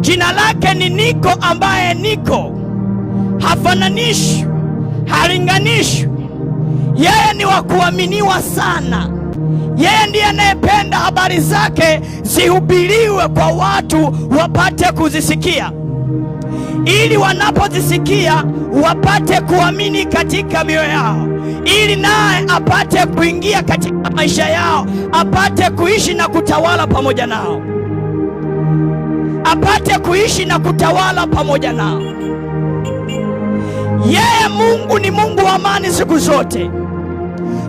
Jina lake ni Niko, ambaye niko, hafananishwi, halinganishwi. Yeye ni wa kuaminiwa sana. Yeye ndiye anayependa habari zake zihubiriwe kwa watu wapate kuzisikia, ili wanapozisikia wapate kuamini katika mioyo yao, ili naye apate kuingia katika maisha yao, apate kuishi na kutawala pamoja nao, apate kuishi na kutawala pamoja nao. Yeye Mungu ni Mungu wa amani siku zote.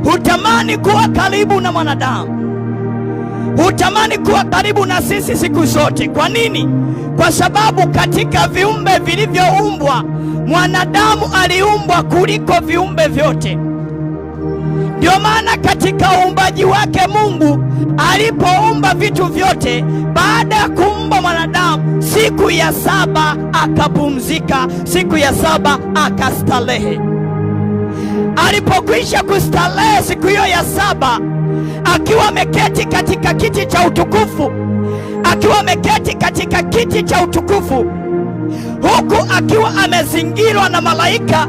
Hutamani kuwa karibu na mwanadamu, hutamani kuwa karibu na sisi siku zote. Kwa nini? Kwa sababu katika viumbe vilivyoumbwa, mwanadamu aliumbwa kuliko viumbe vyote. Ndio maana katika uumbaji wake Mungu alipoumba vitu vyote, baada ya kuumba mwanadamu, siku ya saba akapumzika, siku ya saba akastarehe. Alipokwisha kustarehe siku hiyo ya saba, akiwa ameketi katika kiti cha utukufu, akiwa ameketi katika kiti cha utukufu, huku akiwa amezingirwa na malaika,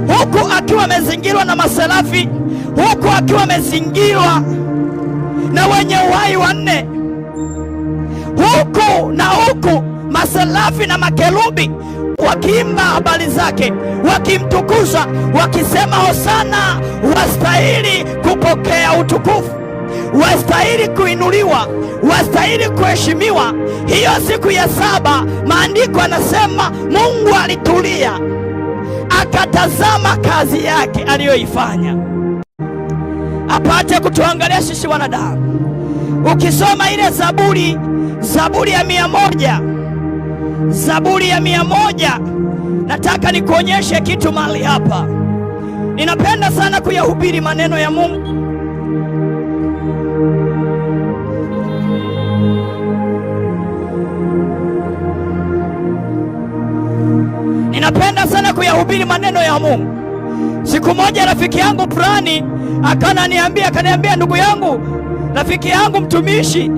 huku akiwa amezingirwa na maserafi, huku akiwa amezingirwa na wenye uhai wanne, huku na huku maserafi na makerubi wakiimba habari zake, wakimtukuza, wakisema hosana, wastahili kupokea utukufu, wastahili kuinuliwa, wastahili kuheshimiwa. Hiyo siku ya saba, maandiko yanasema Mungu alitulia akatazama kazi yake aliyoifanya, apate kutuangalia sisi wanadamu. Ukisoma ile Zaburi ya 100, Zaburi ya 100, nataka nikuonyeshe kitu mahali hapa. Ninapenda sana kuyahubiri maneno ya Mungu. Ninapenda sana kuyahubiri maneno ya Mungu. Siku moja rafiki yangu fulani akaniambia, ndugu yangu, rafiki yangu mtumishi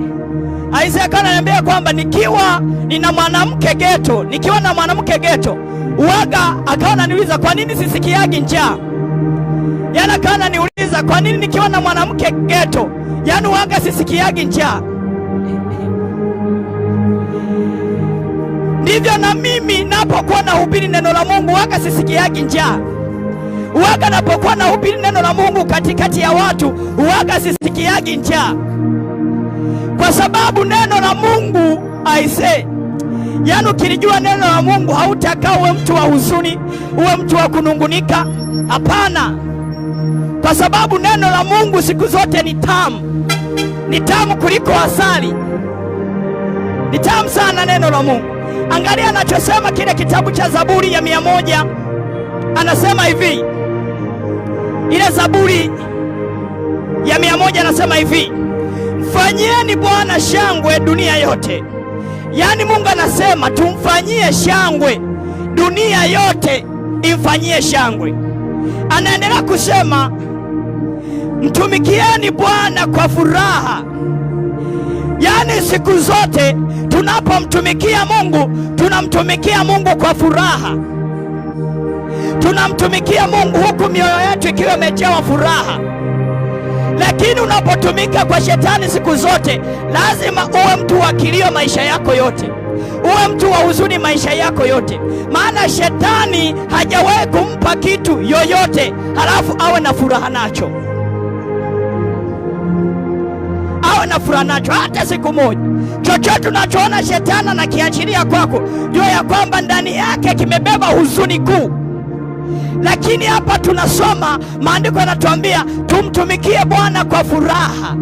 Isaya akaniambia kwamba nikiwa na mwanamke geto uwaga, akawa ananiuliza kwa nini sisikiagi njaa. Yana akawa ananiuliza kwa nini nikiwa na mwanamke geto, yani uwaga sisikiagi njaa. Ndivyo na mimi napokuwa nahubiri neno la Mungu, uwaga sisikiagi njaa. Uwaga napokuwa nahubiri neno la Mungu katikati ya watu, uwaga sisikiagi njaa. Kwa sababu neno la Mungu aise, yani ukilijua neno la Mungu hautakaa uwe mtu wa huzuni, uwe mtu wa kunungunika. Hapana, kwa sababu neno la Mungu siku zote ni tamu, ni tamu kuliko asali, ni tamu sana neno la Mungu. Angalia anachosema kile kitabu cha Zaburi ya 100, anasema hivi, ile Zaburi ya 100 anasema hivi, mfanyieni Bwana shangwe dunia yote. Yaani Mungu anasema tumfanyie shangwe, dunia yote imfanyie shangwe. Anaendelea kusema mtumikieni Bwana kwa furaha. Yaani siku zote tunapomtumikia Mungu, tunamtumikia Mungu kwa furaha, tunamtumikia Mungu huku mioyo yetu ikiwa imejawa furaha. Lakini unapotumika kwa shetani siku zote, lazima uwe mtu wa kilio maisha yako yote, uwe mtu wa huzuni maisha yako yote. Maana shetani hajawahi kumpa kitu yoyote halafu awe na furaha nacho, awe na furaha nacho hata siku moja. Chochote unachoona shetani anakiachilia kwako, jua ya kwamba ndani yake kimebeba huzuni kuu. Lakini hapa tunasoma maandiko yanatuambia tumtumikie Bwana kwa furaha.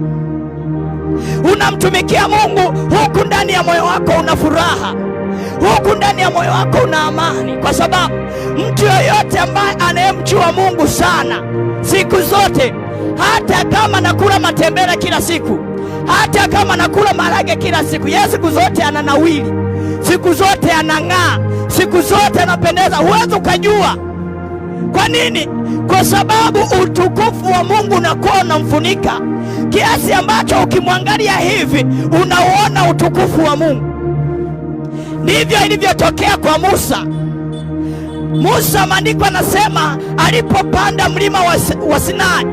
Unamtumikia Mungu huku ndani ya moyo wako una furaha, huku ndani ya moyo wako una amani, kwa sababu mtu yoyote ambaye anayemjua Mungu sana siku zote, hata kama nakula matembele kila siku, hata kama nakula marage kila siku, yeye siku zote ananawili, siku zote anang'aa, siku zote anapendeza. Huwezi ukajua. Kwa nini? Kwa sababu utukufu wa Mungu unakuwa unamfunika kiasi ambacho ukimwangalia hivi unauona utukufu wa Mungu. Ndivyo ilivyotokea kwa Musa. Musa, maandiko anasema alipopanda mlima wa Sinai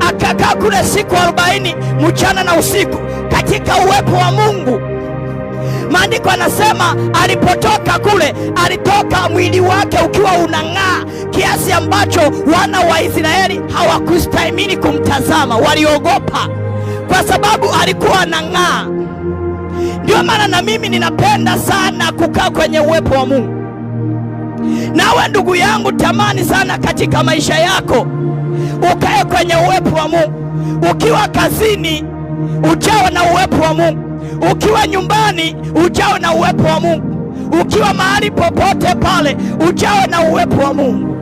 akakaa kule siku 40 mchana na usiku katika uwepo wa Mungu. Maandiko anasema alipotoka kule, alitoka mwili wake ukiwa unang'aa kiasi ambacho wana wa Israeli hawakustahimili kumtazama, waliogopa kwa sababu alikuwa anang'aa. Ndio maana na mimi ninapenda sana kukaa kwenye uwepo wa Mungu. Nawe ndugu yangu, tamani sana katika maisha yako ukae kwenye uwepo wa Mungu. Ukiwa kazini, ujawe na uwepo wa Mungu. Ukiwa nyumbani, ujawe na uwepo wa Mungu. Ukiwa mahali popote pale, ujawe na uwepo wa Mungu.